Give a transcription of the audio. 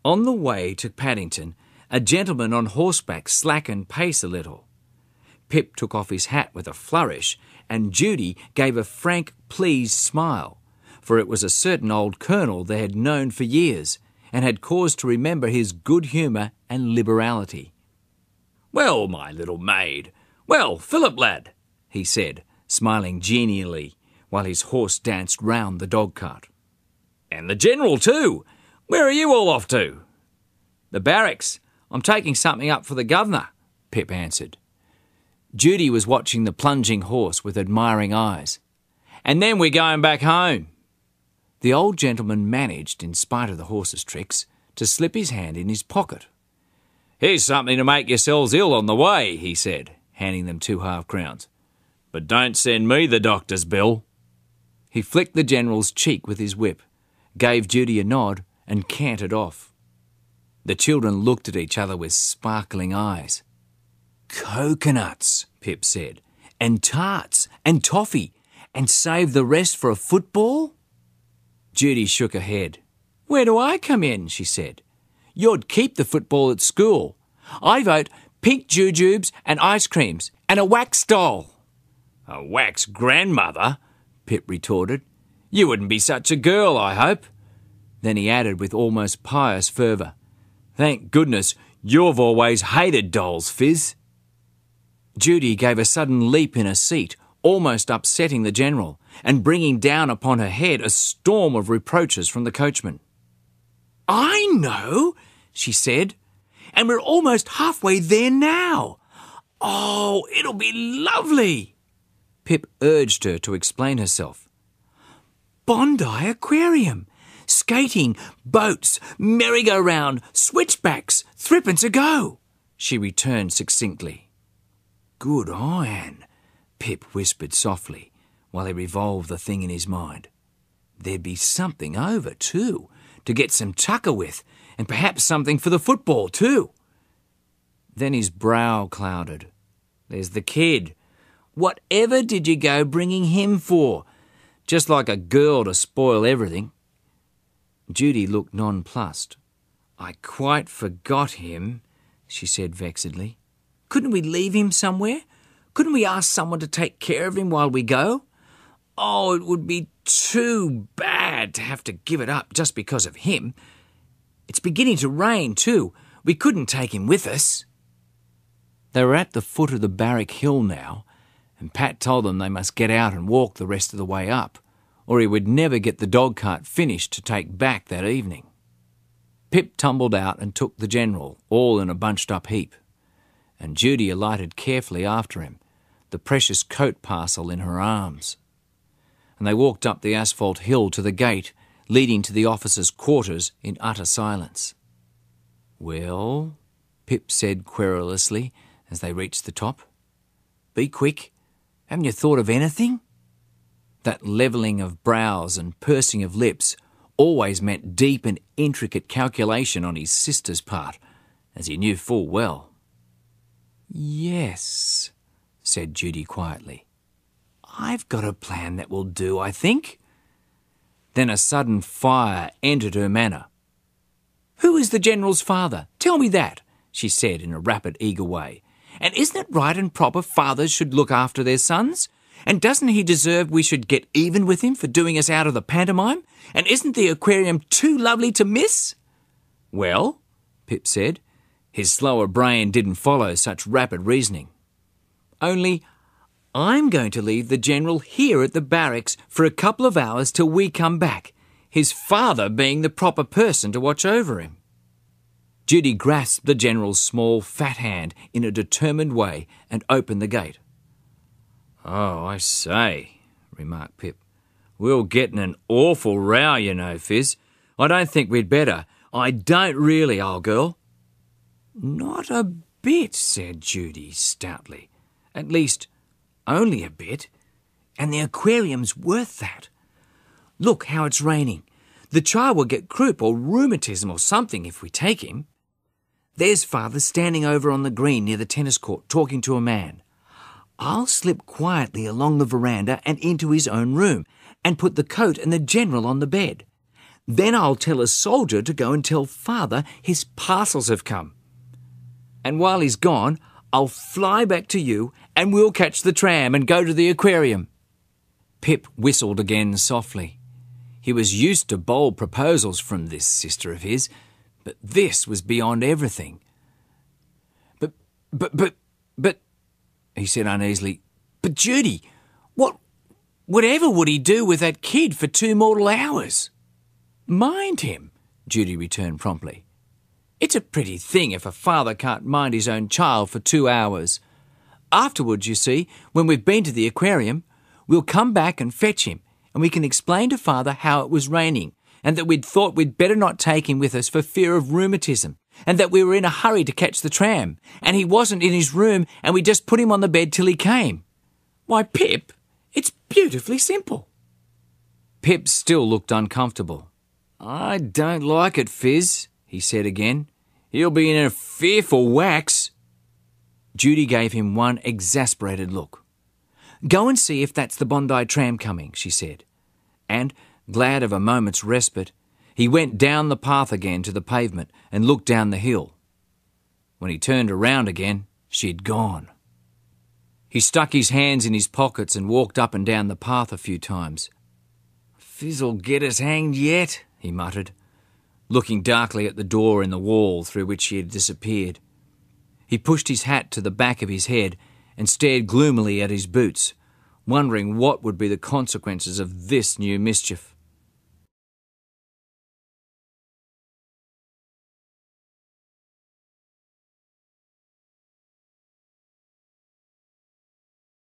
On the way to Paddington, a gentleman on horseback slackened pace a little. Pip took off his hat with a flourish, and Judy gave a frank, pleased smile, for it was a certain old colonel they had known for years, and had cause to remember his good humour and liberality. "Well, my little maid, well, Philip lad," he said, smiling genially, while his horse danced round the dog-cart. "And the General too. Where are you all off to?" "The barracks. I'm taking something up for the governor," Pip answered. Judy was watching the plunging horse with admiring eyes. "And then we're going back home." The old gentleman managed, in spite of the horse's tricks, to slip his hand in his pocket. "Here's something to make yourselves ill on the way," he said, handing them 2 half-crowns. "But don't send me the doctor's bill." He flicked the General's cheek with his whip, gave Judy a nod, and cantered off. The children looked at each other with sparkling eyes. "Coconuts," Pip said, "and tarts, and toffee, and save the rest for a football?" Judy shook her head. "Where do I come in?" she said. "You'd keep the football at school. I vote pink jujubes and ice creams and a wax doll." "A wax grandmother?" Pip retorted. "You wouldn't be such a girl, I hope." Then he added with almost pious fervour, "Thank goodness you've always hated dolls, Fizz." Judy gave a sudden leap in her seat, almost upsetting the General, and bringing down upon her head a storm of reproaches from the coachman. "I know," she said, "and we're almost halfway there now. Oh, it'll be lovely." Pip urged her to explain herself. "Bondi Aquarium, skating, boats, merry-go-round, switchbacks, threepence a go," she returned succinctly. "Good iron," Pip whispered softly, while he revolved the thing in his mind. There'd be something over, too, to get some tucker with, and perhaps something for the football, too. Then his brow clouded. "There's the kid. Whatever did you go bringing him for? Just like a girl to spoil everything." Judy looked nonplussed. "I quite forgot him," she said vexedly. "Couldn't we leave him somewhere? Couldn't we ask someone to take care of him while we go? Oh, it would be too bad to have to give it up just because of him. It's beginning to rain, too. We couldn't take him with us." They were at the foot of the barrack hill now, and Pat told them they must get out and walk the rest of the way up, or he would never get the dog-cart finished to take back that evening. Pip tumbled out and took the General, all in a bunched-up heap, and Judy alighted carefully after him, the precious coat parcel in her arms. And they walked up the asphalt hill to the gate leading to the officers' quarters in utter silence. "Well," Pip said querulously as they reached the top. "Be quick. Haven't you thought of anything?" That levelling of brows and pursing of lips always meant deep and intricate calculation on his sister's part, as he knew full well. "Yes," said Judy quietly. "I've got a plan that will do, I think." Then a sudden fire entered her manner. "Who is the General's father? Tell me that," she said in a rapid, eager way. "And isn't it right and proper fathers should look after their sons? And doesn't he deserve we should get even with him for doing us out of the pantomime? And isn't the aquarium too lovely to miss?" "Well," Pip said. His slower brain didn't follow such rapid reasoning. "Only I'm going to leave the General here at the barracks for a couple of hours till we come back, his father being the proper person to watch over him." Judy grasped the General's small, fat hand in a determined way and opened the gate. "Oh, I say," remarked Pip. "We'll get in an awful row, you know, Fizz. I don't think we'd better. I don't really, old girl." "Not a bit," said Judy stoutly. "At least, only a bit. And the aquarium's worth that. Look how it's raining. The child will get croup or rheumatism or something if we take him. There's Father standing over on the green near the tennis court talking to a man. I'll slip quietly along the veranda and into his own room and put the coat and the General on the bed. Then I'll tell a soldier to go and tell Father his parcels have come. And while he's gone, I'll fly back to you and we'll catch the tram and go to the aquarium." Pip whistled again softly. He was used to bold proposals from this sister of his, but this was beyond everything. But, he said uneasily, "But Judy, whatever would he do with that kid for 2 mortal hours?" "Mind him," Judy returned promptly. "It's a pretty thing if a father can't mind his own child for 2 hours. Afterwards, you see, when we've been to the aquarium, we'll come back and fetch him, and we can explain to Father how it was raining, and that we'd thought we'd better not take him with us for fear of rheumatism, and that we were in a hurry to catch the tram, and he wasn't in his room, and we just put him on the bed till he came. Why, Pip, it's beautifully simple." Pip still looked uncomfortable. "I don't like it, Fizz," he said again. "He'll be in a fearful wax." Judy gave him one exasperated look. "Go and see if that's the Bondi tram coming," she said. And, glad of a moment's respite, he went down the path again to the pavement and looked down the hill. When he turned around again, she'd gone. He stuck his hands in his pockets and walked up and down the path a few times. "Fizz'll get us hanged yet," he muttered, looking darkly at the door in the wall through which she had disappeared. He pushed his hat to the back of his head and stared gloomily at his boots, wondering what would be the consequences of this new mischief.